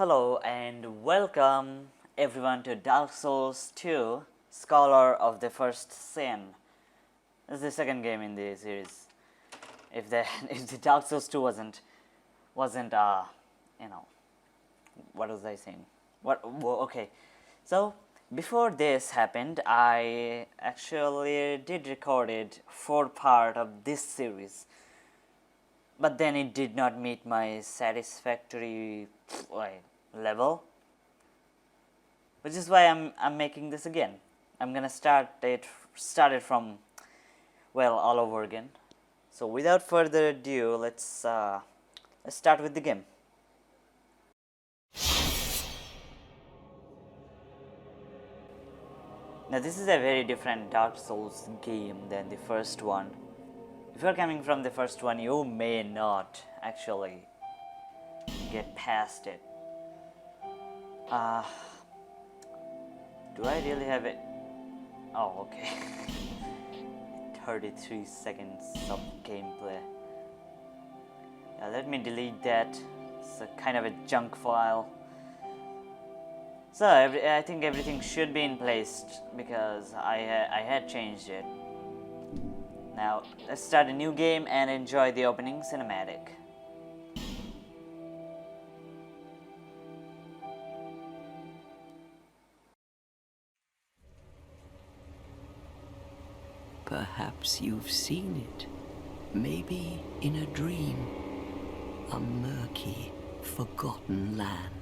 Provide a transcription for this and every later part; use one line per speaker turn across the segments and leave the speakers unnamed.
Hello and welcome everyone to Dark Souls 2 Scholar of the First Sin. This is the second game in the series. If the if the Dark Souls 2 wasn't what was I saying? Okay. So before this happened, I actually did recorded 4 part of this series. But then it did not meet my satisfactory level, which is why I'm making this again. I'm gonna start it from all over again. So without further ado, let's start with the game. Now this is a very different Dark Souls game than the first one. If you're coming from the first one, you may not actually get past it. Do I really have it? Oh, okay. 33 seconds of gameplay. Let me delete that. It's a kind of a junk file. So I think everything should be in place because I had changed it. Now let's start a new game and enjoy the opening cinematic.
Perhaps you've seen it, maybe in a dream, a murky, forgotten land.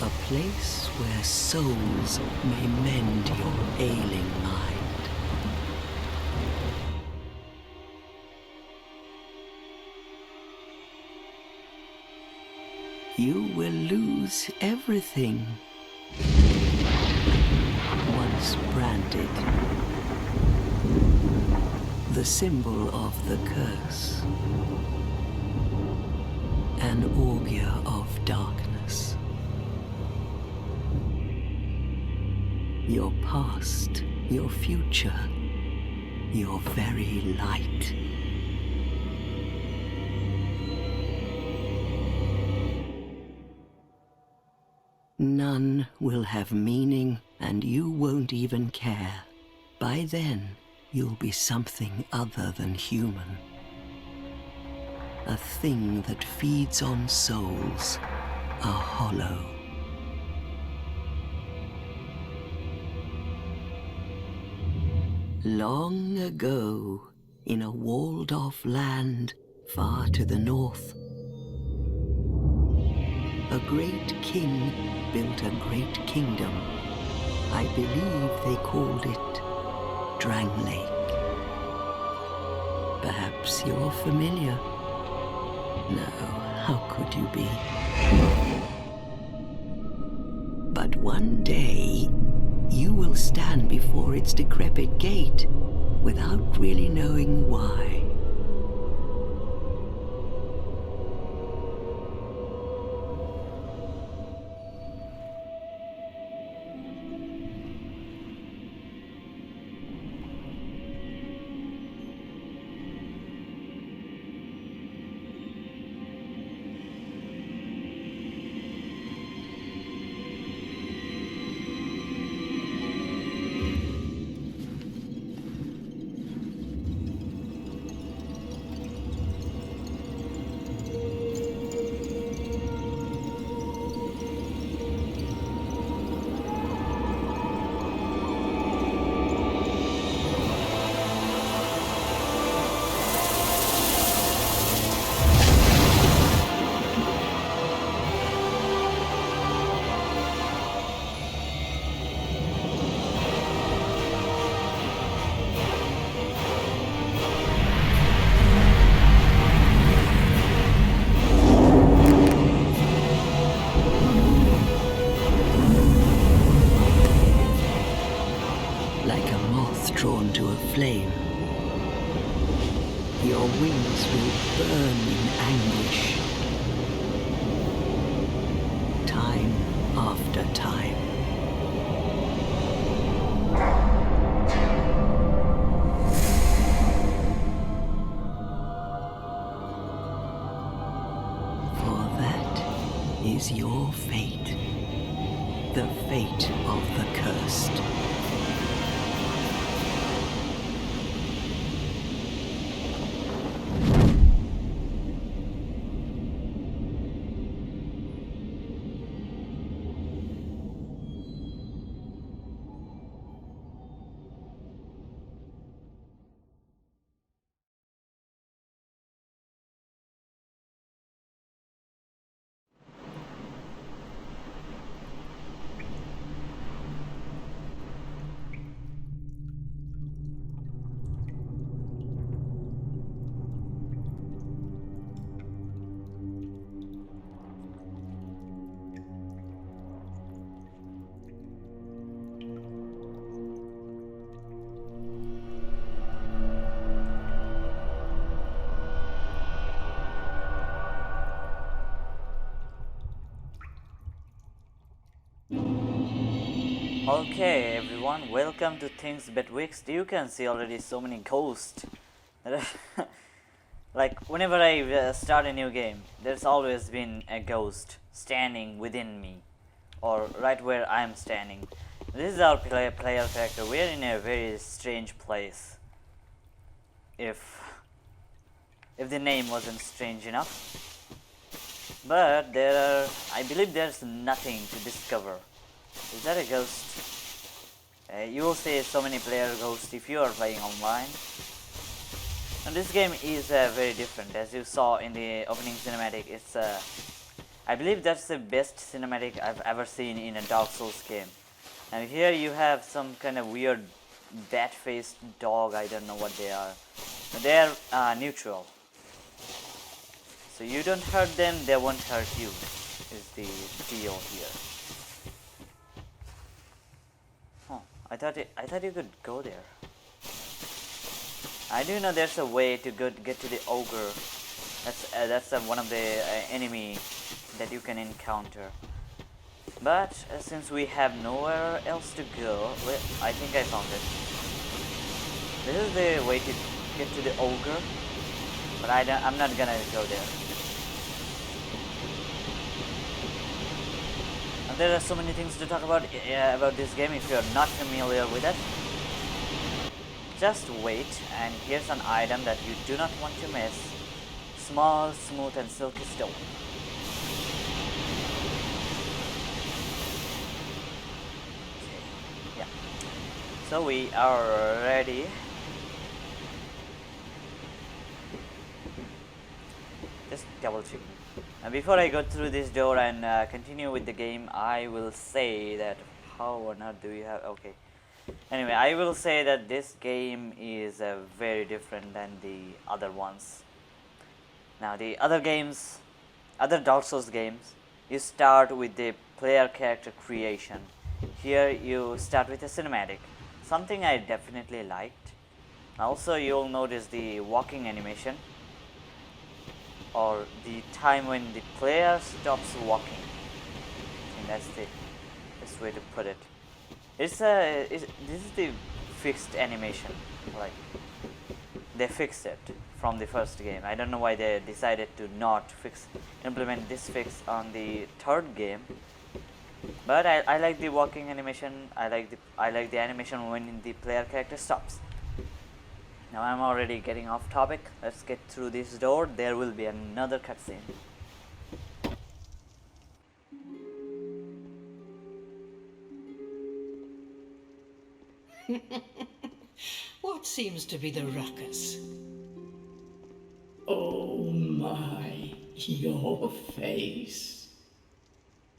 A place where souls may mend your ailing mind. You will lose everything once branded. The symbol of the curse. An augur of darkness. Your past, your future, your very light. None will have meaning, and you won't even care. By then, you'll be something other than human. A thing that feeds on souls, a hollow. Long ago, in a walled-off land far to the north, a great king built a great kingdom. I believe they called it Drang Lake. Perhaps you're familiar? No, how could you be? But one day, you will stand before its decrepit gate without really knowing why. your wings will burn in anguish. Time after time. For that is your fate. The fate of the cursed.
Okay, everyone, welcome to Things Betwixt. You can see already so many ghosts. Like, whenever I start a new game, there's always been a ghost standing within me, or right where I'm standing. This is our player character. We're in a very strange place. If the name wasn't strange enough. But I believe there's nothing to discover. Is that a ghost? You will see so many player ghosts if you are playing online. And this game is very different. As you saw in the opening cinematic, it's I believe that's the best cinematic I've ever seen in a Dark Souls game. And here you have some kind of weird bat-faced dog. I don't know what they are. They're neutral. So you don't hurt them, they won't hurt you, is the deal here. I thought you could go there. I do know there's a way to get to the ogre. That's one of the enemy that you can encounter. But since we have nowhere else to go, I think I found it. This is the way to get to the ogre, but I'm not gonna go there. There are so many things to talk about this game if you're not familiar with it. Just wait, and here's an item that you do not want to miss. Small, smooth and silky stone. Okay. Yeah. So we are ready. Just double checking. Before I go through this door and continue with the game, I will say that how or not do we have? Okay. Anyway, I will say that this game is very different than the other ones. Now, the other games, other Dark Souls games, you start with the player character creation. Here, you start with a cinematic, something I definitely liked. Also, you'll notice the walking animation, or the time when the player stops walking. I think that's the best way to put it. This is the fixed animation. Like, they fixed it from the first game. I don't know why they decided to not implement this fix on the third game. But I like the walking animation. I like the animation when the player character stops. Now I'm already getting off topic. Let's get through this door. There will be another cutscene.
What seems to be the ruckus?
Oh my, your face.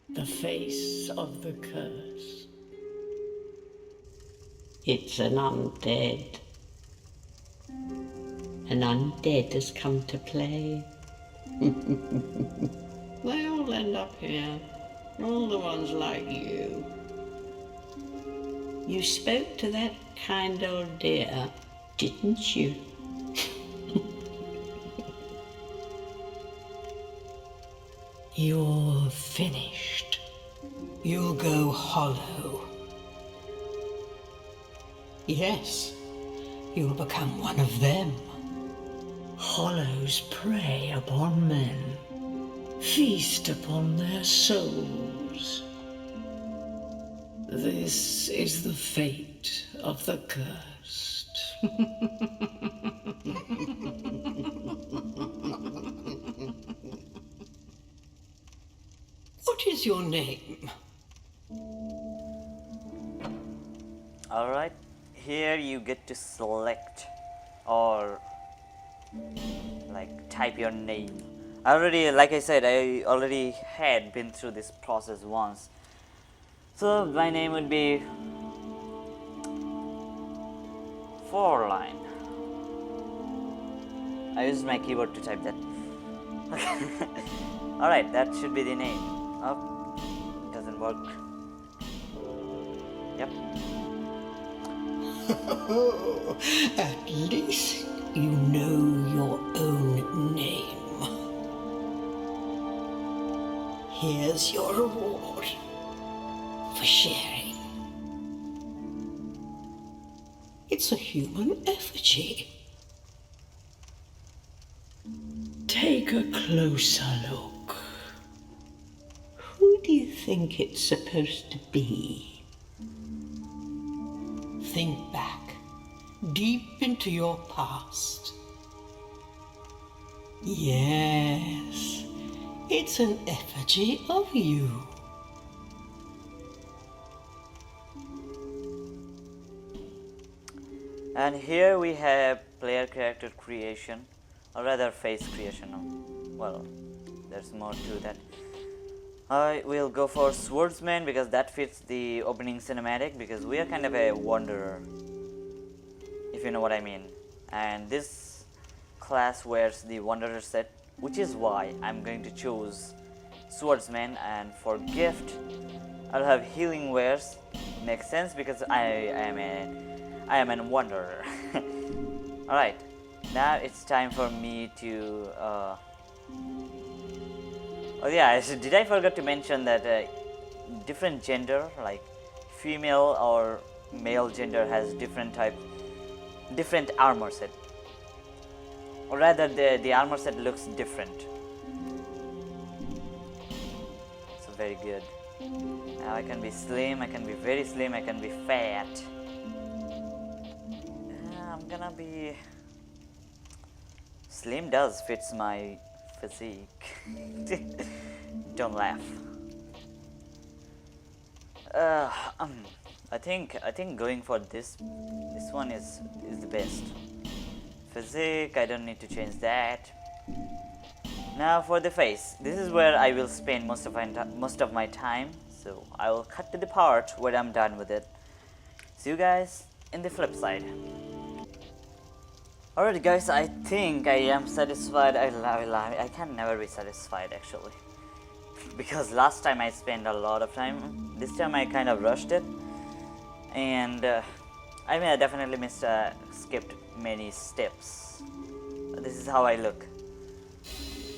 The face of the curse. It's an undead. An undead has come to play. They all end up here. All the ones like you. You spoke to that kind old dear, didn't you?
You're finished. You'll go hollow. Yes, you'll become one of them. Hollows prey upon men, feast upon their souls. This is the fate of the cursed. What is your name?
Alright, here you get to select or like type your name. Like I said, I already had been through this process once. So my name would be Fourline. I used my keyboard to type that. Alright, that should be the name. Oh, doesn't work. Yep.
At least you know your own name. Here's your reward for sharing. It's a human effigy. Take a closer look. Who do you think it's supposed to be? Think back, deep into your past. Yes, it's an effigy of you.
And here we have player character creation, or rather face creation. Well, there's more to that. I will go for swordsman because that fits the opening cinematic, because we are kind of a wanderer, if you know what I mean. And this class wears the wanderer set, which is why I'm going to choose swordsman. And for gift, I'll have healing wares. Makes sense because I am a wanderer. Alright, now it's time for me to oh yeah, did I forget to mention that different gender, like female or male gender, has different armor set. Or rather, the armor set looks different. So very good. Now I can be slim, I can be very slim, I can be fat. I'm gonna be... Slim does fits my physique. Don't laugh. I think going for this one is the best. Physique, I don't need to change that. Now for the face, this is where I will spend most of my time. So I will cut to the part where I'm done with it. See you guys in the flip side. Alright guys, I think I am satisfied. I can never be satisfied actually. Because last time I spent a lot of time. This time I kind of rushed it. And I mean, I definitely skipped many steps. But this is how I look.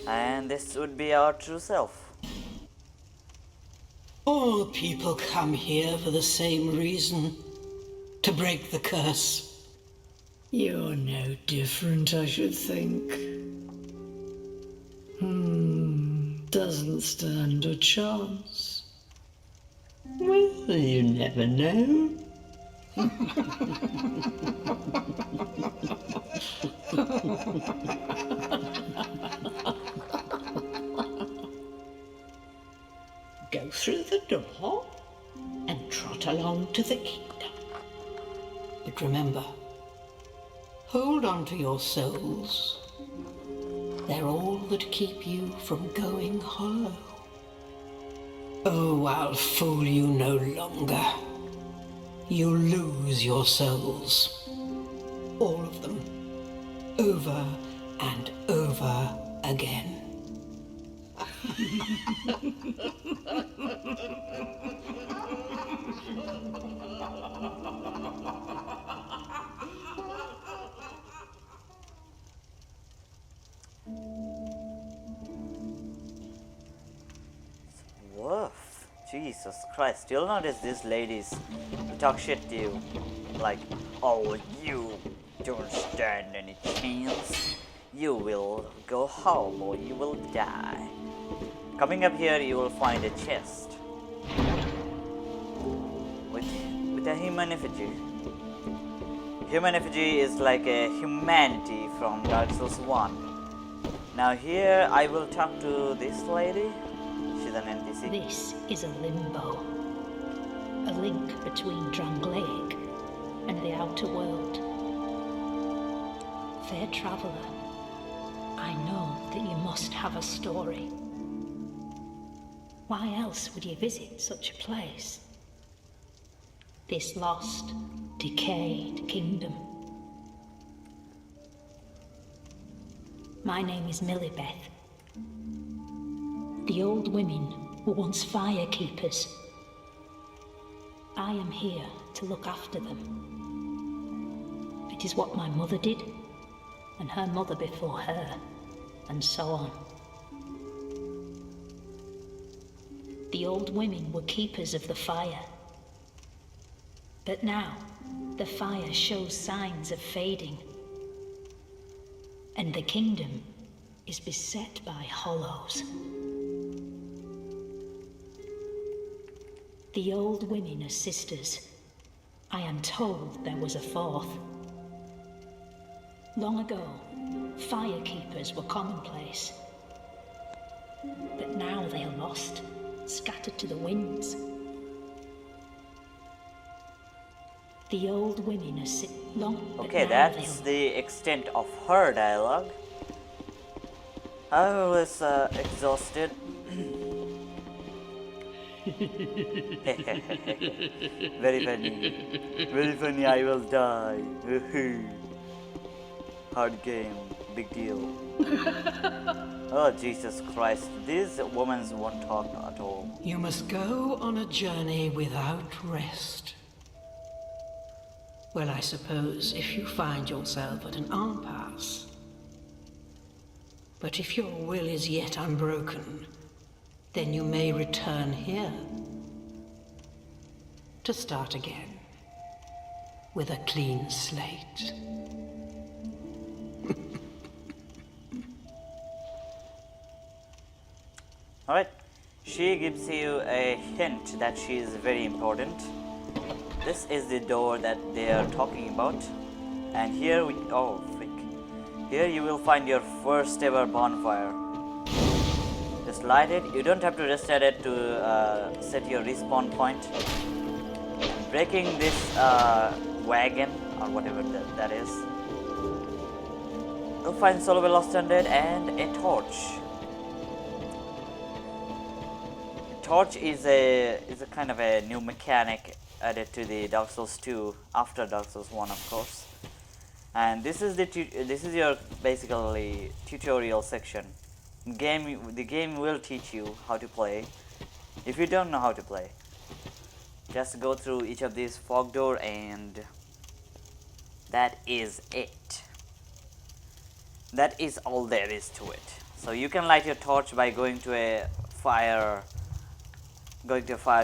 And this would be our true self.
All people come here for the same reason. To break the curse. You're no different, I should think. Doesn't stand a chance. Well, you never know. Go through the door and trot along to the kingdom. But remember, hold on to your souls. They're all that keep you from going hollow. Oh, I'll fool you no longer. You'll lose your souls. All of them. Over and over again.
Jesus Christ, you'll notice these ladies talk shit to you. Like, oh, you don't stand any chance. You will go home or you will die. Coming up here, you will find a chest with a human effigy. Human effigy is like a humanity from Dark Souls 1. Now here I will talk to this lady. She's an NPC.
This is a limbo, a link between Drangleic and the outer world. Fair traveller, I know that you must have a story. Why else would you visit such a place? This lost, decayed kingdom. My name is Millibeth. The old women were once fire keepers. I am here to look after them. It is what my mother did, and her mother before her, and so on. The old women were keepers of the fire. But now, the fire shows signs of fading, and the kingdom is beset by hollows. The old women are sisters. I am told there was a fourth. Long ago, fire keepers were commonplace. But now they are lost, scattered to the winds. The old women are
Okay, that's the extent of her dialogue. I was exhausted. Very funny. Very funny, I will die. Hard game, big deal. Oh, Jesus Christ. These women won't talk at all.
You must go on a journey without rest. Well, I suppose if you find yourself at an impasse. But if your will is yet unbroken, then you may return here to start again with a clean slate.
Alright, she gives you a hint that she is very important. This is the door that they are talking about. And here we, oh freak. Here you will find your first ever bonfire. Just light it. You don't have to reset it to set your respawn point. Breaking this wagon or whatever that is. You'll find Solo Lost Undead and a torch. Torch is a kind of a new mechanic added to the Dark Souls 2 after Dark Souls 1, of course. And this is your basically tutorial section. The game will teach you how to play. If you don't know how to play, just go through each of these fog door and that is it. That is all there is to it. So you can light your torch by going to a fire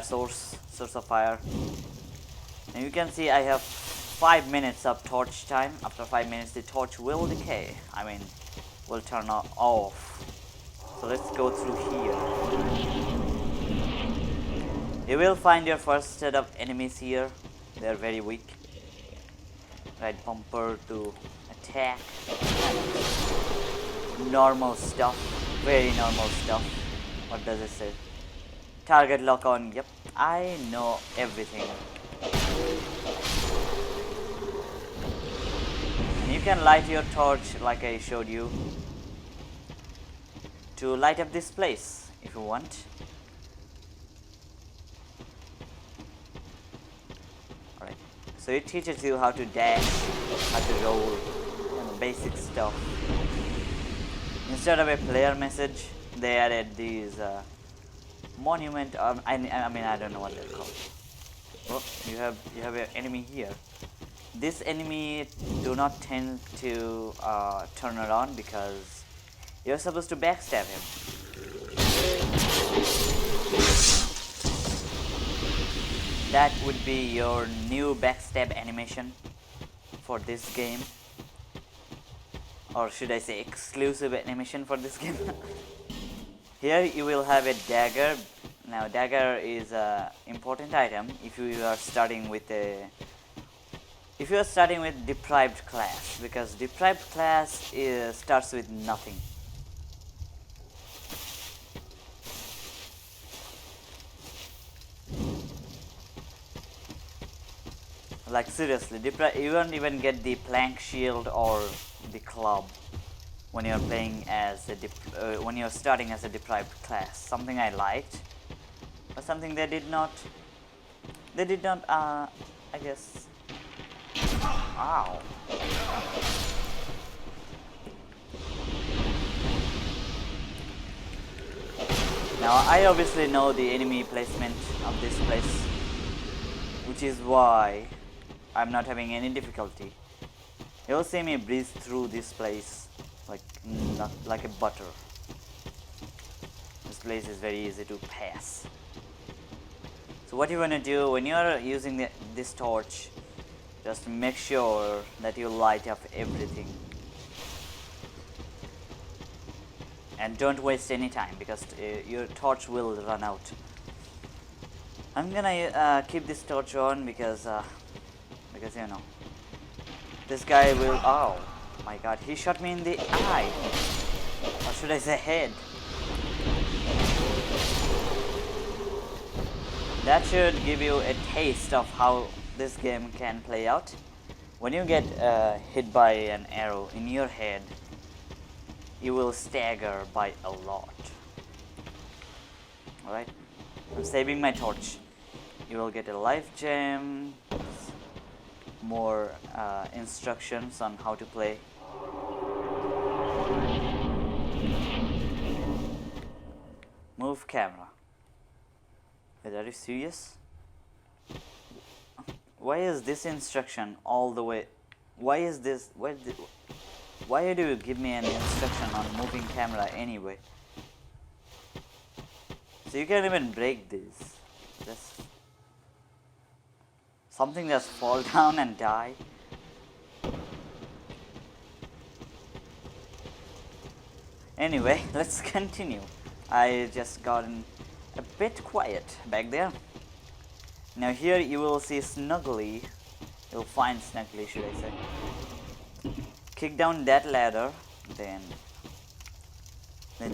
source of fire. And you can see I have 5 minutes of torch time. After 5 minutes the torch will decay. I mean, will turn off. So let's go through here. You will find your first set of enemies here. They are very weak. Right bumper to attack. Normal stuff. Very normal stuff. What does it say? Target lock on. Yep, I know everything. And you can light your torch like I showed you to light up this place if you want. Alright, so it teaches you how to dash, how to roll, and basic stuff. Instead of a player message, they added these monument. I mean, I don't know what they're called. Oh, you have an enemy here. This enemy do not tend to turn around because you're supposed to backstab him. that would be your new backstab animation for this game, or should I say exclusive animation for this game. Here you will have a dagger. Now dagger is a important item if you are starting with deprived class, because deprived class starts with nothing. Like seriously, you won't even get the plank shield or the club when you're playing as when you're starting as a deprived class. Something I liked, but something they did not. I guess. Ow. Now I obviously know the enemy placement of this place, which is why I'm not having any difficulty. You'll see me breeze through this place not like a butter. This place is very easy to pass. So what you want to do when you're using this torch, just make sure that you light up everything. And don't waste any time, because your torch will run out. I'm gonna keep this torch on because you know, this guy will. Oh my god, he shot me in the eye, or should I say head. That should give you a taste of how this game can play out. When you get hit by an arrow in your head, you will stagger by a lot. Alright, I'm saving my torch. You will get a life gem, more instructions on how to play. Move camera. Wait, are you serious? Why is this instruction all the way? Why is this? Why do you give me an instruction on moving camera anyway? So you can't even break this. Just something just fall down and die. Anyway, let's continue. I just gotten a bit quiet back there. Now here you will see Snuggly. You'll find Snuggly, should I say. Kick down that ladder, then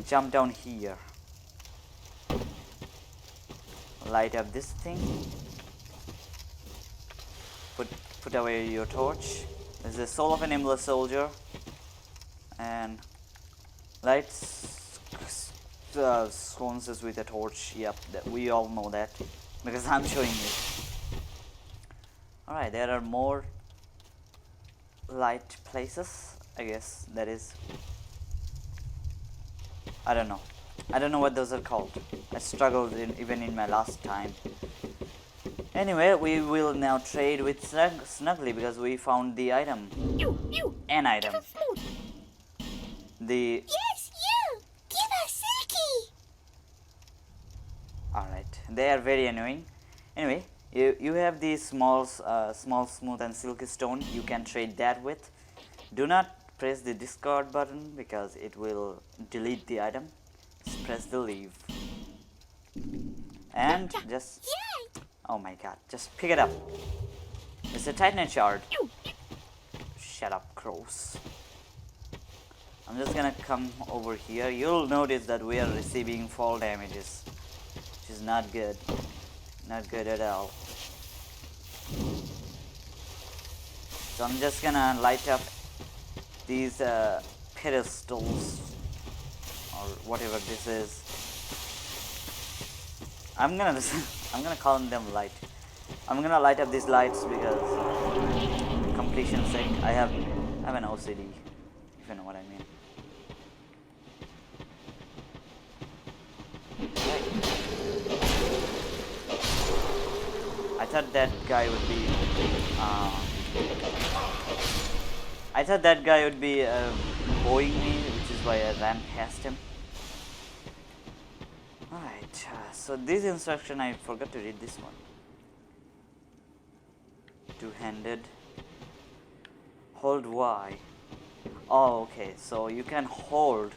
jump down here. Light up this thing. Put away your torch. This is the soul of an aimless soldier. And light sconces with a torch. Yep, we all know that, because I'm showing you. Alright, there are more light places, I guess. That is, I don't know what those are called. I struggled even in my last time. Anyway, we will now trade with Snuggly, because we found the item. An item. The
Yes, you! Give us Silky!
Alright, they are very annoying. Anyway, you have the small, smooth and silky stone. You can trade that with. Do not press the discard button, because it will delete the item. Just press the leave. And just... Oh my god, just pick it up. It's a Titan shard. Shut up, crows. I'm just gonna come over here. You'll notice that we are receiving fall damages, which is not good. Not good at all. So I'm just gonna light up these pedestals, or whatever this is. I'm gonna call them light. I'm gonna light up these lights because completion's sake. I have an OCD, if you know what I mean. I thought that guy would be bowing me, which is why I ran past him. Alright, so this instruction, I forgot to read this one. Two-handed. Hold Y. Oh, okay. So you can hold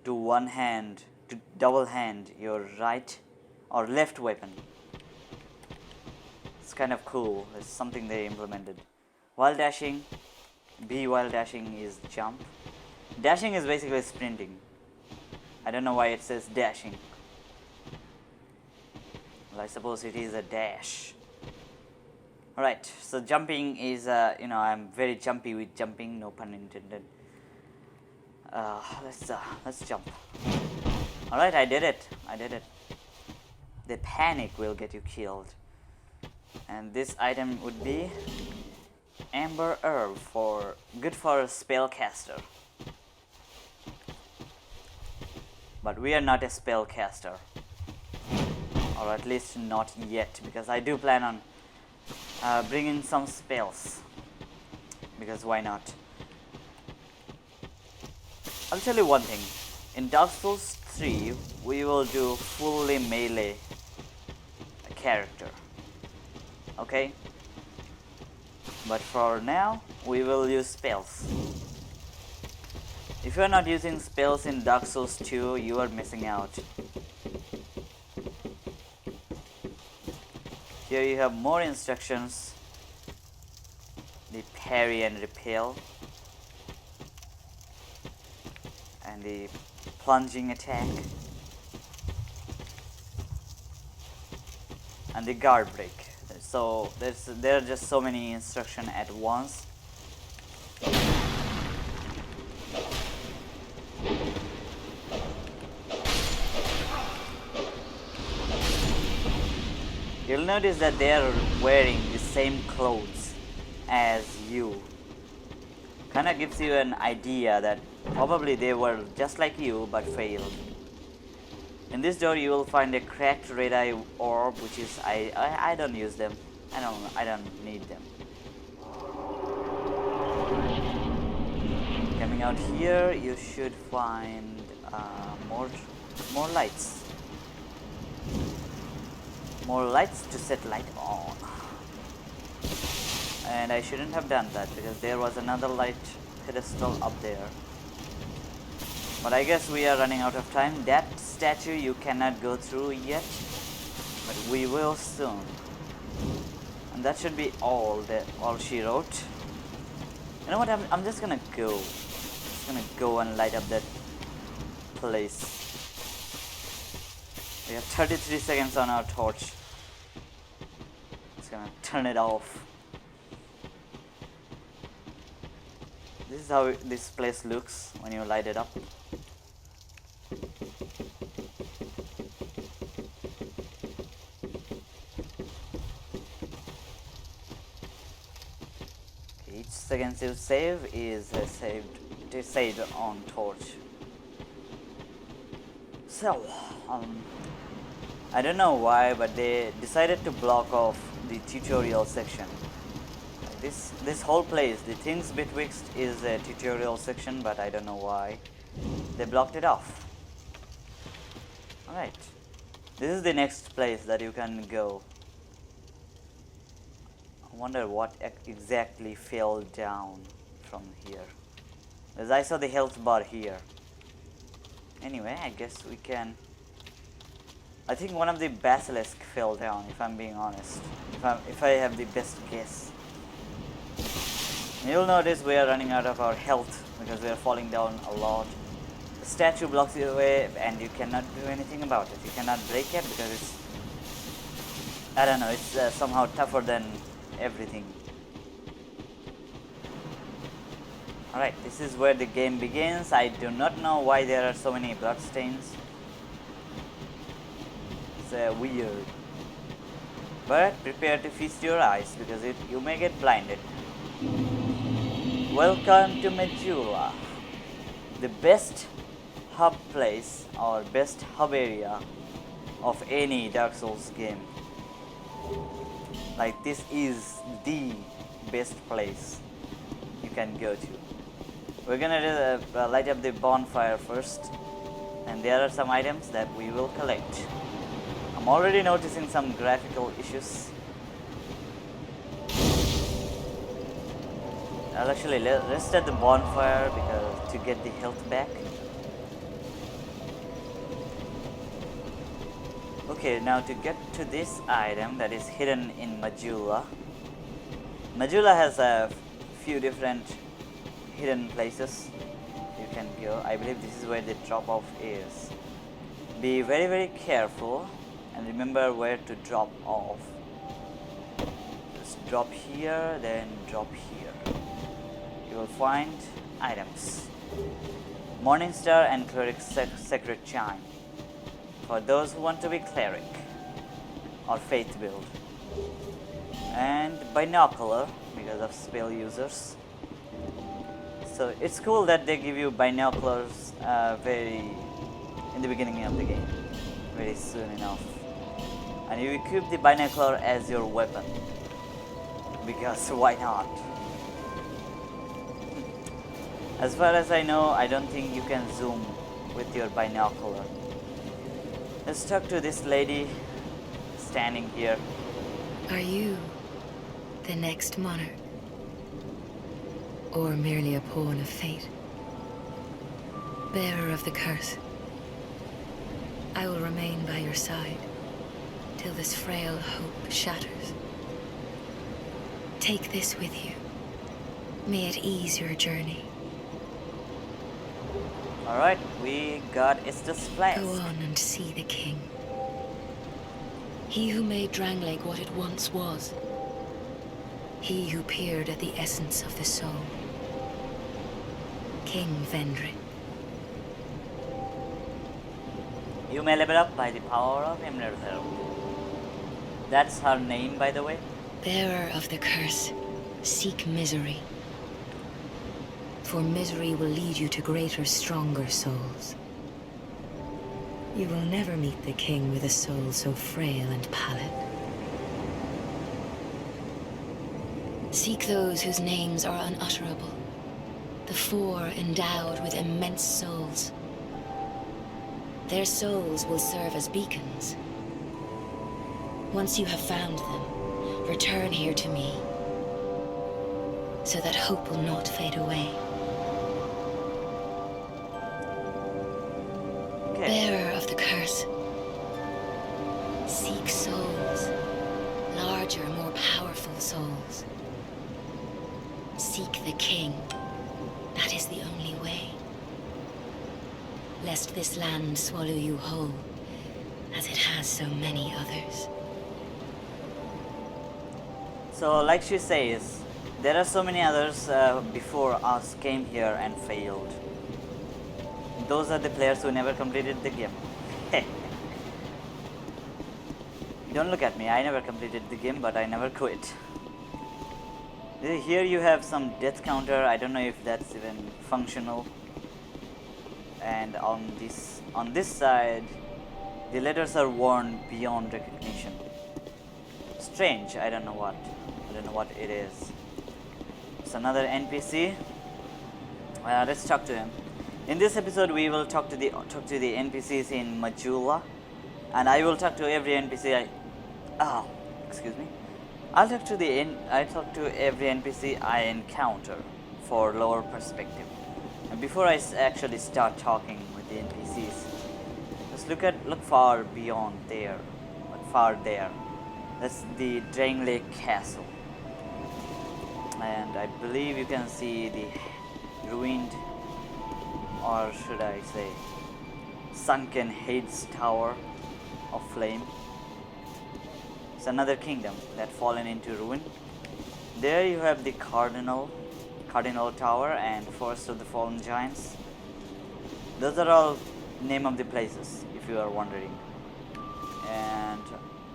to one hand, to double hand your right or left weapon. It's kind of cool. It's something they implemented. While dashing, B while dashing is jump. Dashing is basically sprinting. I don't know why it says dashing. Well, I suppose it is a dash. Alright, so jumping is, I'm very jumpy with jumping, no pun intended. Let's jump. Alright, I did it. The panic will get you killed. And this item would be Amber Herb, good for a spellcaster. But we are not a spellcaster. Or at least not yet, because I do plan on bringing some spells, because why not? I'll tell you one thing, in Dark Souls 3 we will do fully melee character, okay? But for now we will use spells. If you are not using spells in Dark Souls 2, you are missing out. Here you have more instructions. The parry and repel. And the plunging attack. And the guard break. So there are just so many instructions at once. You'll notice that they are wearing the same clothes as you. Kinda gives you an idea that probably they were just like you but failed. In this door you will find a cracked red eye orb, which is I don't use them. I don't need them. Coming out here you should find more lights. More lights to set light on. And I shouldn't have done that because there was another light pedestal up there. But I guess we are running out of time. That statue you cannot go through yet, but we will soon. And that should be all she wrote. You know what? I'm just gonna go. Just gonna go and light up that place. We have 33 seconds on our torch. Just gonna turn it off. This is how this place looks when you light it up. Each second you save is saved on torch. So, I don't know why, but they decided to block off the tutorial section. This whole place, the things betwixt, is a tutorial section, but I don't know why they blocked it off. Alright, this is the next place that you can go. I wonder what exactly fell down from here, because I saw the health bar here. Anyway, I guess we can. I think one of the basilisk fell down, if I'm being honest. If I have the best guess. You'll notice we are running out of our health because we are falling down a lot. The statue blocks you away and you cannot do anything about it. You cannot break it because it's, I don't know, it's somehow tougher than everything. Alright, this is where the game begins. I do not know why there are so many bloodstains. It's weird. But prepare to feast your eyes because you may get blinded. Welcome to Majula, the best hub place or best hub area of any Dark Souls game. Like, this is the best place you can go to. We're gonna light up the bonfire first, and there are some items that we will collect. I'm already noticing some graphical issues. I'll actually rest at the bonfire because to get the health back. Okay, now to get to this item that is hidden in Majula. Majula has a few different hidden places you can go. I believe this is where the drop off is. Be very careful and remember where to drop off. Just drop here, then drop here. You will find items. Morning Star and Cleric Sacred Chime for those who want to be cleric or faith build, and binocular because of spell users. So it's cool that they give you binoculars very in the beginning of the game, very soon enough, and you equip the binocular as your weapon because why not? As far as I know, I don't think you can zoom with your binocular. Let's talk to this lady standing here.
Are you the next monarch? Or merely a pawn of fate? Bearer of the curse, I will remain by your side till this frail hope shatters. Take this with you. May it ease your journey.
Alright, we got Estes Flask.
Go on and see the king. He who made Drangleic what it once was. He who peered at the essence of the soul. King Vendrick.
You may level up by the power of Emerald. That's her name, by the way.
Bearer of the curse, seek misery. For misery will lead you to greater, stronger souls. You will never meet the king with a soul so frail and pallid. Seek those whose names are unutterable. The four endowed with immense souls. Their souls will serve as beacons. Once you have found them, return here to me, so that hope will not fade away. Bearer of the curse, seek souls, larger, more powerful souls. Seek the king. That is the only way. Lest this land swallow you whole, as it has so many others.
So, like she says, there are so many others before us came here and failed. Those are the players who never completed the game. Don't look at me, I never completed the game, but I never quit. Here you have some death counter. I don't know if that's even functional. And on this side, the letters are worn beyond recognition. Strange. I don't know what it is. It's another NPC. Let's talk to him. In this episode, we will talk to the NPCs in Majula, and I will talk to every NPC. Excuse me. I'll talk to every NPC I encounter for lower perspective. And before I actually start talking with the NPCs, just look far beyond there, far there. That's the Drangleic Castle, and I believe you can see the ruined, or should I say, sunken Hades Tower of Flame. It's another kingdom that fallen into ruin. There you have the Cardinal Tower and Forest of the Fallen Giants. Those are all name of the places, if you are wondering. And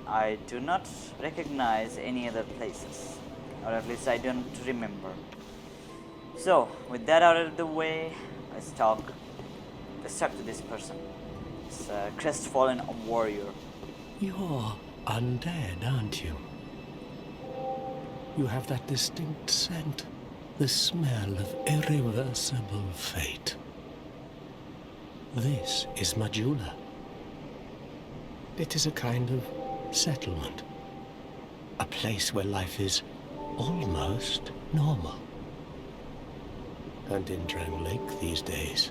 I do not recognize any other places, or at least I don't remember. So, with that out of the way, let's talk to this person. It's a crestfallen warrior.
You're undead, aren't you? You have that distinct scent, the smell of irreversible fate. This is Majula. It is a kind of settlement. A place where life is almost normal. and in Drang Lake these days.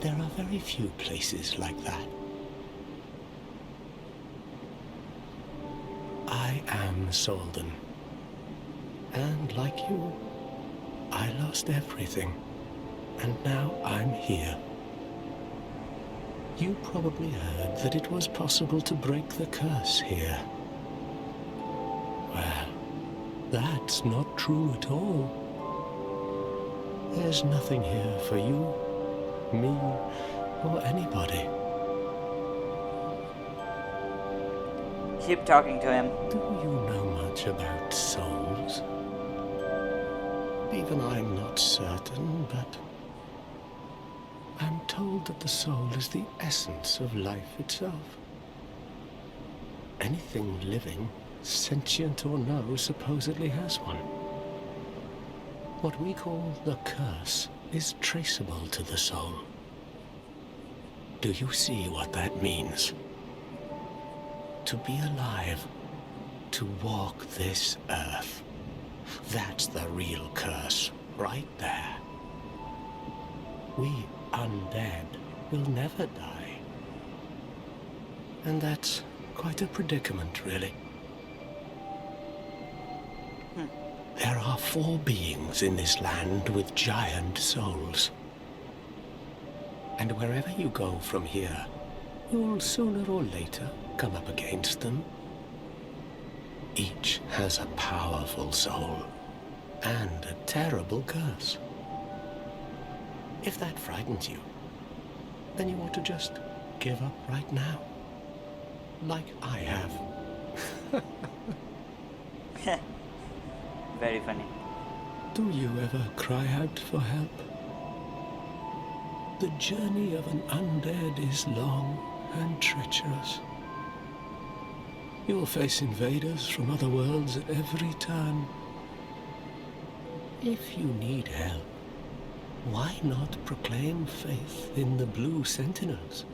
There are very few places like that. I am Solden. And like you, I lost everything. And now I'm here. You probably heard that it was possible to break the curse here. Well, that's not true at all. There's nothing here for you, me, or anybody.
Keep talking to him.
Do you know much about souls? Even I'm not certain, but I'm told that the soul is the essence of life itself. Anything living, sentient or no, supposedly has one. What we call the curse is traceable to the soul. Do you see what that means? To be alive, to walk this earth. That's the real curse, right there. We undead will never die. And that's quite a predicament, really. There are 4 beings in this land with giant souls. And wherever you go from here, you'll sooner or later come up against them. Each has a powerful soul and a terrible curse. If that frightens you, then you ought to just give up right now. Like I have.
Very funny.
Do you ever cry out for help? The journey of an undead is long and treacherous. You'll face invaders from other worlds at every turn. If you need help, why not proclaim faith in the Blue Sentinels?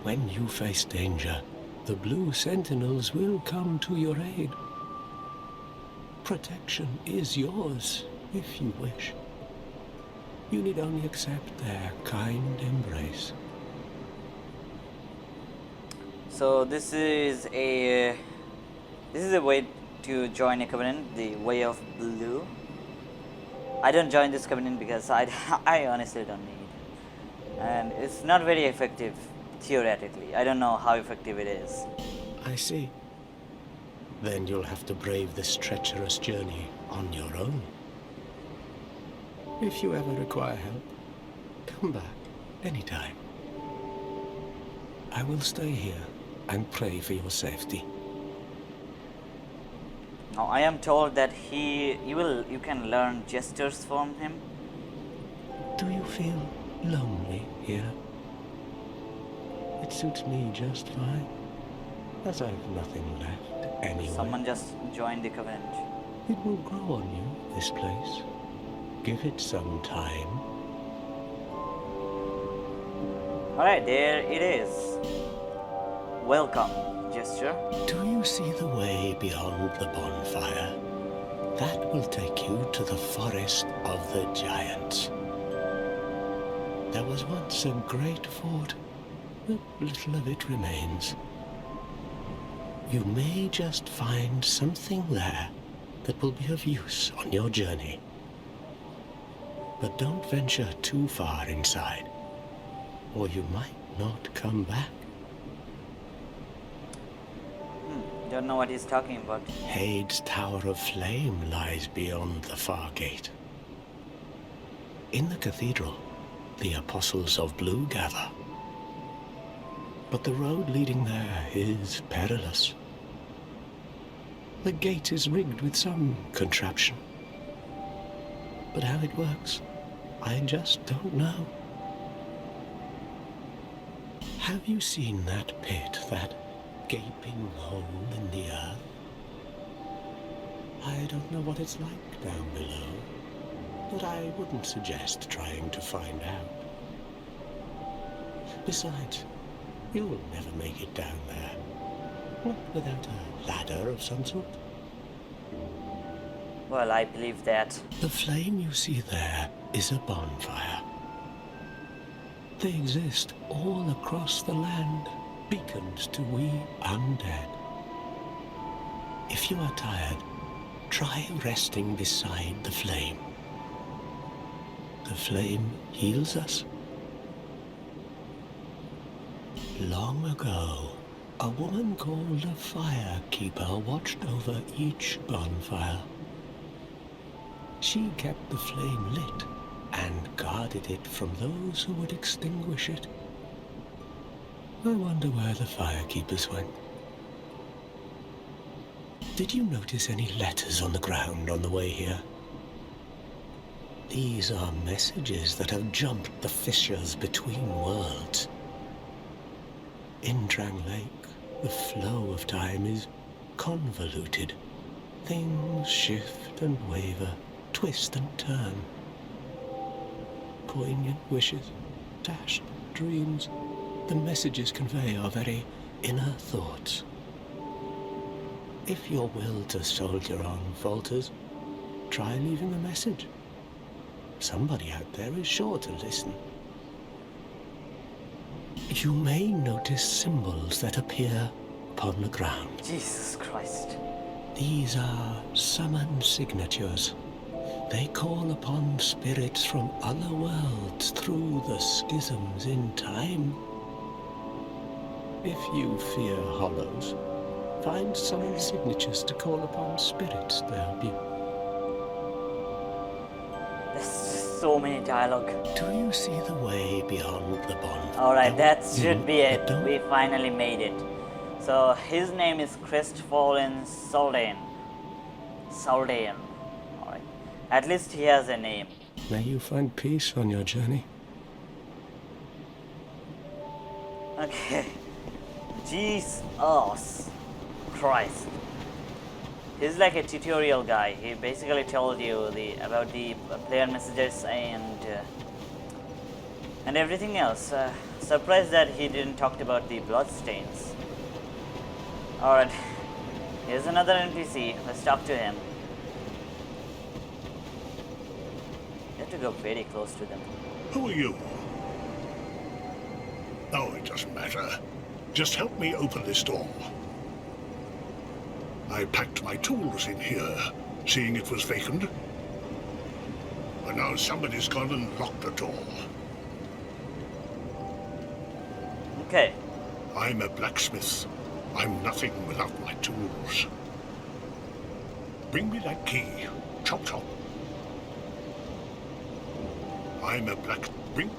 When you face danger, the Blue Sentinels will come to your aid. Protection is yours, if you wish. You need only accept their kind embrace.
So this is a way to join a covenant, the Way of Blue. I don't join this covenant because I honestly don't need, and it's not very effective theoretically. I don't know how effective it is.
I see. Then you'll have to brave this treacherous journey on your own. If you ever require help, come back anytime. I will stay here and pray for your safety.
Now I am told that you can learn gestures from him.
Do you feel lonely here? It suits me just fine, as I've nothing left anyway.
Someone just joined the covenant.
It will grow on you, this place. Give it some time.
Alright, there it is. Welcome, gesture.
Do you see the way beyond the bonfire? That will take you to the forest of the giants. There was once a great fort, but little of it remains. You may just find something there that will be of use on your journey. But don't venture too far inside, or you might not come back.
Don't know what he's talking about.
Hade's Tower of Flame lies beyond the far gate. In the cathedral, the Apostles of Blue gather. But the road leading there is perilous. The gate is rigged with some contraption. But how it works, I just don't know. Have you seen that pit, that gaping hole in the earth? I don't know what it's like down below, but I wouldn't suggest trying to find out. Besides, you'll never make it down there, not without a ladder of some sort.
Well, I believe that.
The flame you see there is a bonfire. They exist all across the land, beacons to we undead. If you are tired, try resting beside the flame. The flame heals us. Long ago, a woman called a firekeeper watched over each bonfire. She kept the flame lit and guarded it from those who would extinguish it. I wonder where the firekeepers went. Did you notice any letters on the ground on the way here? These are messages that have jumped the fissures between worlds. In Drang Lake, the flow of time is convoluted. Things shift and waver, twist and turn. Poignant wishes, dashed dreams, the messages convey our very inner thoughts. If your will to soldier on falters, try leaving a message. Somebody out there is sure to listen. You may notice symbols that appear upon the ground.
Jesus Christ.
These are summon signatures. They call upon spirits from other worlds through the schisms in time. If you fear hollows, find summon signatures to call upon spirits to help you.
There's so many dialogue.
Do you see the way beyond the bonfire?
Alright, that should be it.
Don't-
We finally made it. So his name is Christopher Soldan. Soldan. Alright. At least he has a name.
May you find peace on your journey.
Okay. Jesus Christ. He's like a tutorial guy. He basically told you about the player messages and everything else. Surprised that he didn't talk about the bloodstains. Alright. Here's another NPC. Let's talk to him. You have to go very close to them.
Who are you? Oh, it doesn't matter. Just help me open this door. I packed my tools in here, seeing it was vacant. But now somebody's gone and locked the door.
Okay.
I'm a blacksmith. I'm nothing without my tools. Bring me that key. Chop chop. I'm a bring.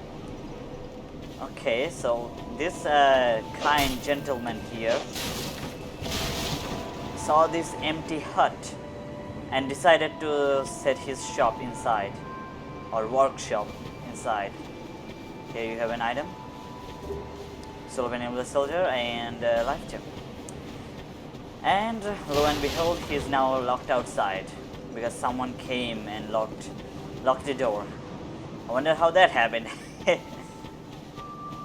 Okay, so this kind gentleman here saw this empty hut and decided to set his shop inside, or workshop inside. Here you have an item, Silver Nebula Soldier, and life gem. And lo and behold, he is now locked outside because someone came and locked the door. I wonder how that happened.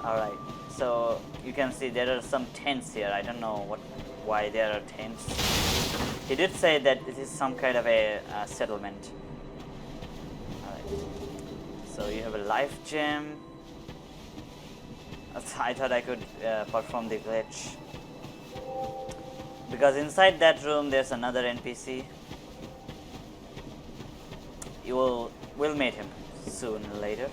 Alright, so you can see there are some tents here. I don't know why there are tents. He did say that this is some kind of a settlement. Alright, so you have a life gem. I thought I could perform the glitch. Because inside that room there's another NPC. We'll meet him soon later.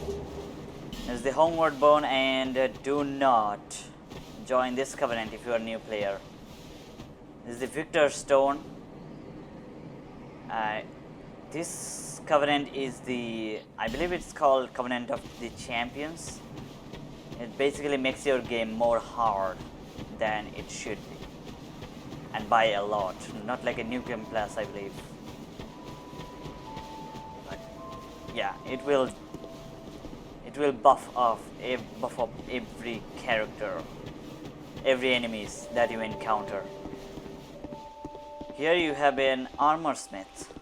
There's the Homeward Bone, and do not join this covenant if you are a new player. This is the Victor Stone. This covenant is I believe it's called Covenant of the Champions. It basically makes your game more hard than it should be. And by a lot, not like a New Game Plus, I believe. But yeah, it will buff up every character, every enemies that you encounter. Here you have an armor smith.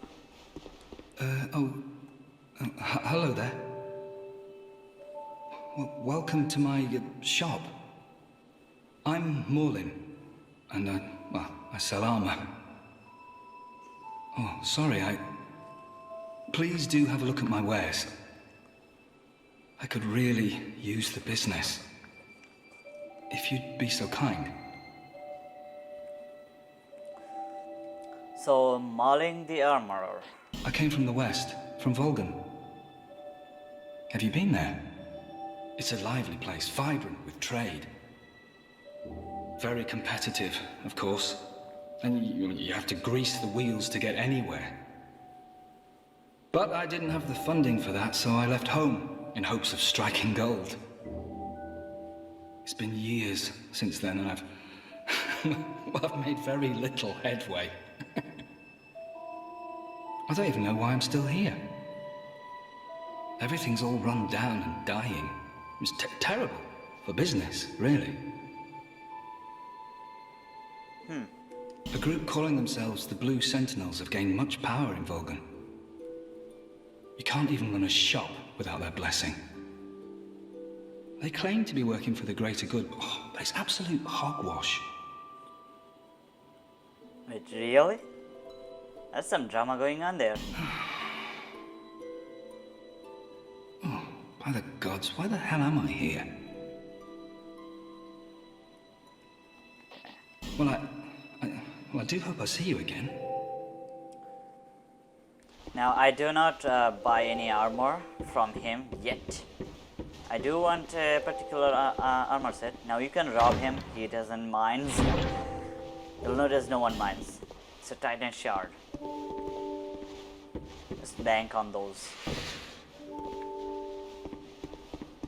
Hello there. Welcome to my shop. I'm Morlin, and I sell armor. Oh, sorry, please do have a look at my wares. I could really use the business. If you'd be so kind.
So, mauling the armorer.
I came from the west, from Volgan. Have you been there? It's a lively place, vibrant with trade. Very competitive, of course. And you have to grease the wheels to get anywhere. But I didn't have the funding for that, so I left home in hopes of striking gold. It's been years since then, and I've made very little headway. I don't even know why I'm still here. Everything's all run down and dying. It's terrible for business, really. A group calling themselves the Blue Sentinels have gained much power in Volgan. You can't even run a shop without their blessing. They claim to be working for the greater good, but it's absolute hogwash.
Wait, really? There's some drama going on there.
Oh, by the gods, why the hell am I here? Well, I do hope I see you again.
Now, I do not buy any armor from him yet. I do want a particular armor set. Now, you can rob him. He doesn't mind. You'll notice no one minds. It's a Titan shard. Just bank on those.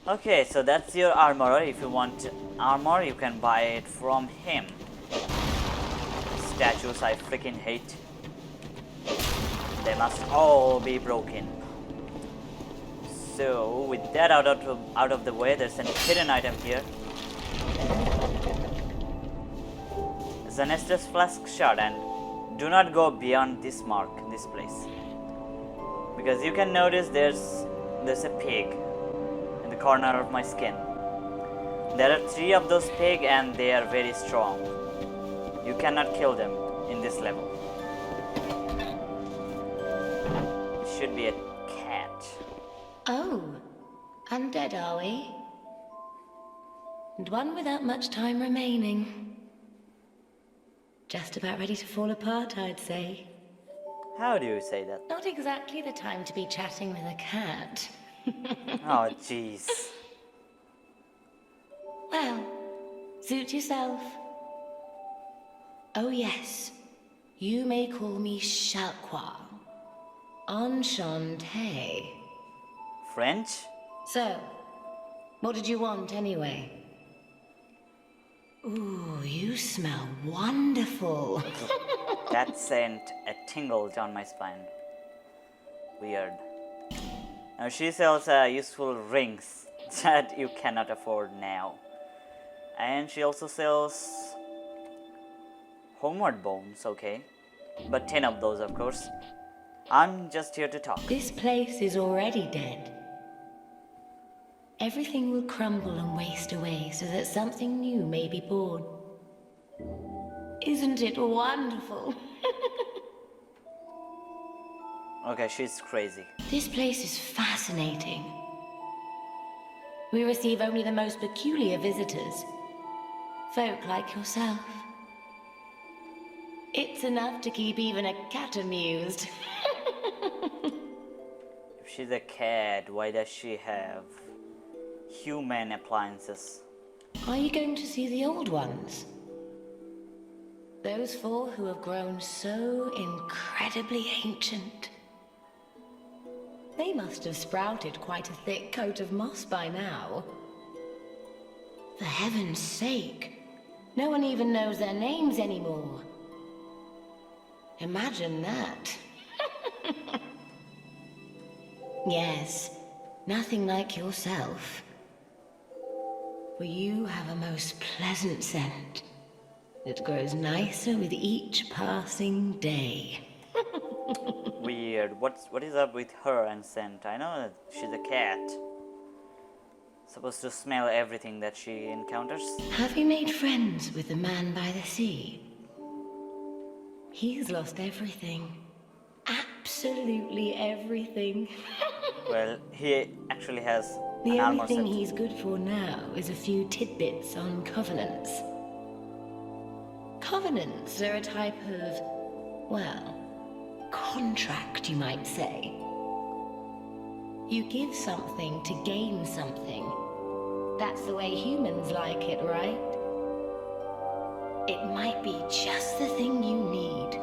Okay, so that's your armorer. If you want armor, you can buy it from him. Statues I freaking hate. They must all be broken. So, with that out of the way, there's a hidden item here. It's an Estus Flask shard, and do not go beyond this mark in this place. Because you can notice there's a pig in the corner of my skin. There are 3 of those pigs, and they are very strong. You cannot kill them in this level. It should be a cat.
Oh, undead are we? And one without much time remaining. Just about ready to fall apart, I'd say.
How do you say that?
Not exactly the time to be chatting with a cat.
Oh, jeez.
Well, suit yourself. Oh yes, you may call me Shalqua. Enchanté.
French?
So, what did you want anyway? Ooh, you smell wonderful.
That sent a tingle down my spine. Weird. Now she sells useful rings that you cannot afford now. And she also sells homeward bones, okay. But 10 of those, of course. I'm just here to talk.
This place is already dead. Everything will crumble and waste away so that something new may be born. Isn't it wonderful?
Okay, she's crazy.
This place is fascinating. We receive only the most peculiar visitors. Folk like yourself. It's enough to keep even a cat amused.
If she's a cat, why does she have human appliances?
Are you going to see the old ones? Those 4 who have grown so incredibly ancient. They must have sprouted quite a thick coat of moss by now. For heaven's sake, no one even knows their names anymore. Imagine that. Yes, nothing like yourself. For you have a most pleasant scent. It grows nicer with each passing day.
Weird. What is up with her and scent? I know that she's a cat. Supposed to smell everything that she encounters.
Have you made friends with the man by the sea? He's lost everything. absolutely everything.
Well, he actually has
The
an
only
armor
thing
set.
he's good for now is a few tidbits on covenants. Covenants are a type of, well, contract, you might say. You give something to gain something. That's the way humans like it, right? It might be just the thing you need.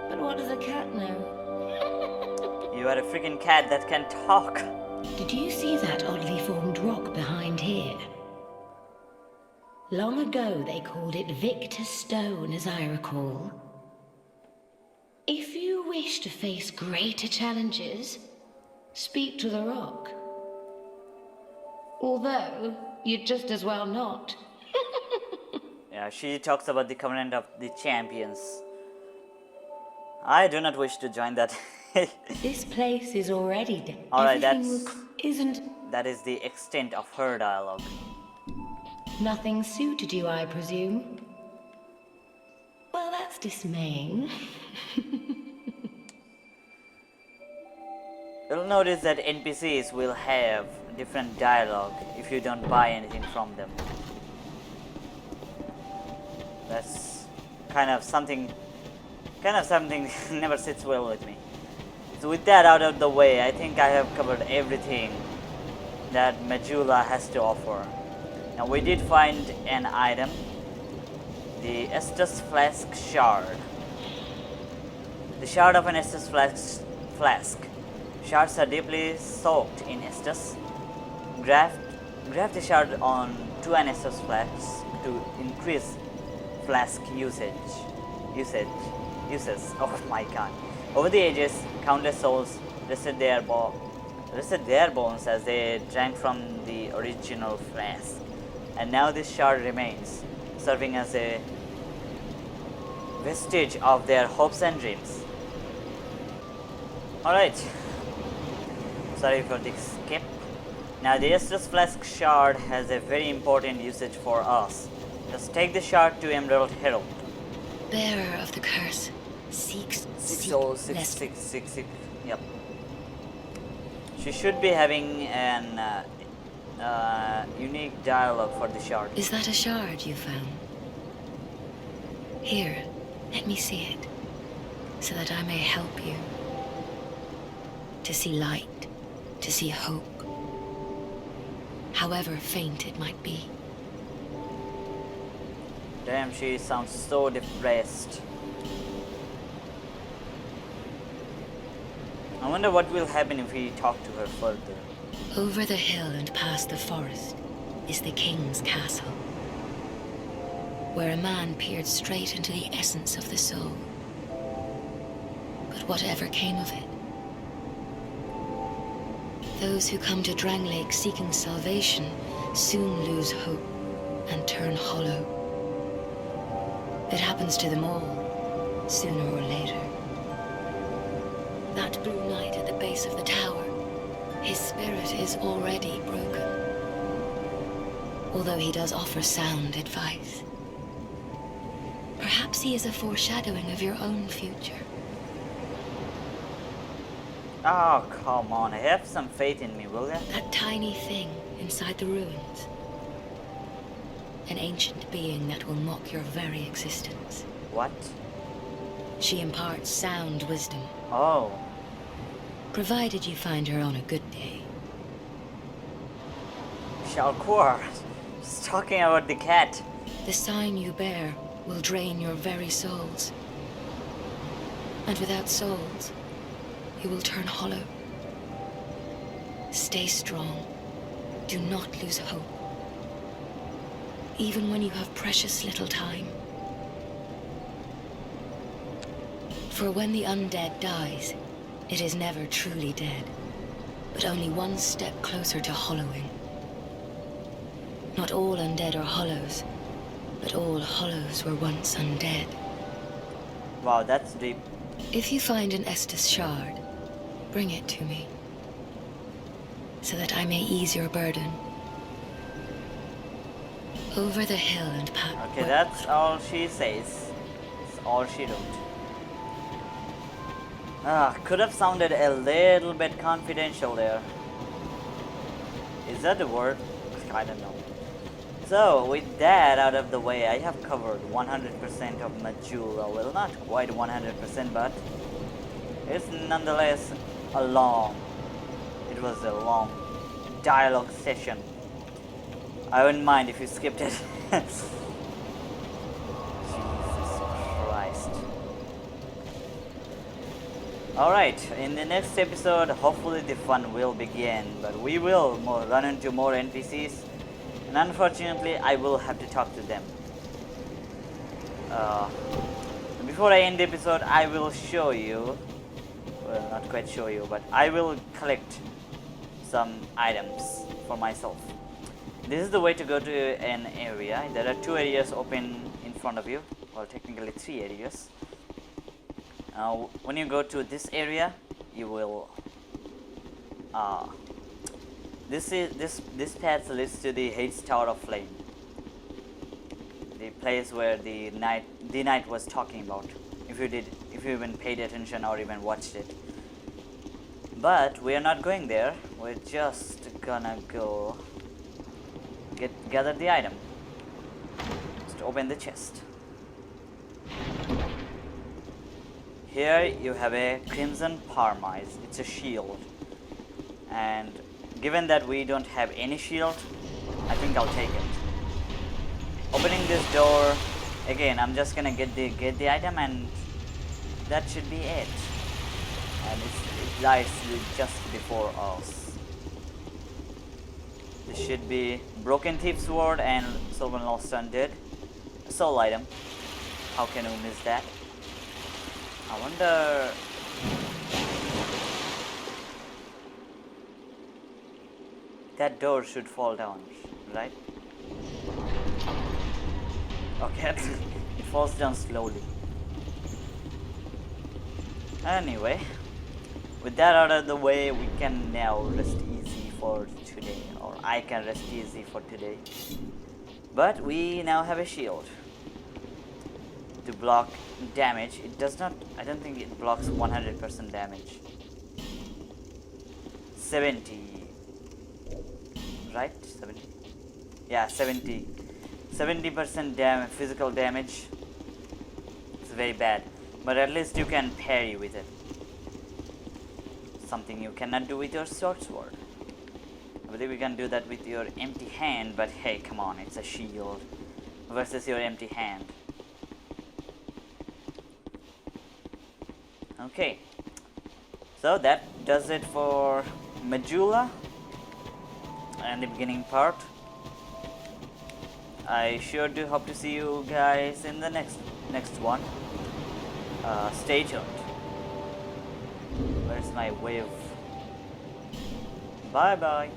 But what does a cat know?
You are a freaking cat that can talk.
Did you see that oddly formed rock behind here? Long ago they called it Victor Stone, as I recall. If you wish to face greater challenges, speak to the rock. Although, you'd just as well not.
Yeah, she talks about the Covenant of the Champions. I do not wish to join that.
This place is already dead.
Alright, that is the extent of her dialogue.
Nothing suited you, I presume? Well, that's dismaying.
You'll notice that NPCs will have different dialogue if you don't buy anything from them. That's kind of something never sits well with me. So with that out of the way, I think I have covered everything that Majula has to offer. Now we did find an item, the Estus Flask Shard. The shard of an Estus Flask. Shards are deeply soaked in Estus. Graft the shard on to an Estus Flask to increase flask uses. Oh my god. Over the ages, countless souls rested their bones as they drank from the original flask. And now this shard remains, serving as a vestige of their hopes and dreams. Alright. Sorry for the skip. Now the Estus Flask Shard has a very important usage for us. Just take the shard to Emerald Herald.
Bearer of the curse seeks
six. Yep. She should be having an unique dialogue for the shard.
Is that a shard you found? Here, let me see it, so that I may help you. To see light, to see hope, however faint it might be.
Damn, she sounds so depressed. I wonder what will happen if we talk to her further.
Over the hill and past the forest is the king's castle, where a man peered straight into the essence of the soul. But whatever came of it? Those who come to Dranglake seeking salvation soon lose hope and turn hollow. It happens to them all, sooner or later. That blue knight at the base of the tower, his spirit is already broken. Although he does offer sound advice. Perhaps he is a foreshadowing of your own future.
Oh, come on, have some faith in me, will ya?
That tiny thing inside the ruins. An ancient being that will mock your very existence.
What?
She imparts sound wisdom.
Oh.
Provided you find her on a good day.
Shalkur. She's talking about the cat.
The sign you bear will drain your very souls. And without souls, you will turn hollow. Stay strong. Do not lose hope. Even when you have precious little time. For when the undead dies, it is never truly dead, but only one step closer to hollowing. Not all undead are hollows, but all hollows were once undead.
Wow, that's deep.
If you find an Estus shard, bring it to me, so that I may ease your burden. Over the hill and past.
Okay, that's all she says. That's all she wrote. Could have sounded a little bit confidential there. Is that the word? I don't know. So, with that out of the way, I have covered 100% of Majula. Well, not quite 100%, but it's nonetheless a long, it was a long dialogue session. I wouldn't mind if you skipped it. Jesus Christ. Alright, in the next episode, hopefully the fun will begin, but we will run into more NPCs, and unfortunately, I will have to talk to them. Before I end the episode, I will show you, well, not quite show you, but I will collect some items for myself. This is the way to go to an area. There are 2 areas open in front of you, or technically 3 areas. When you go to this area, you will this path leads to the Hades Tower of Flame, the place where the knight was talking about, if you even paid attention or even watched it. But we are not going there. We're just gonna go gather the item. Just open the chest. Here you have a Crimson Parmise. It's a shield, and given that we don't have any shield, I think I'll take it. Opening this door again, I'm just gonna get the item, and that should be it. And it lies just before us. This should be Broken Thief's Sword and Silver Lost Undead. A soul item. How can we miss that? I wonder. That door should fall down, right? Okay, it falls down slowly. Anyway, with that out of the way, we can now rest easy for today, or I can rest easy for today. But we now have a shield to block damage. It does not, I don't think it blocks 100% damage. 70, right? 70? Yeah, 70. 70% physical damage. It's very bad, but at least you can parry with it. Something you cannot do with your short sword. I believe you can do that with your empty hand, but hey, come on, it's a shield versus your empty hand. Okay, so that does it for Majula and the beginning part. I sure do hope to see you guys in the next one. Stay tuned. Where's my wave? Bye bye.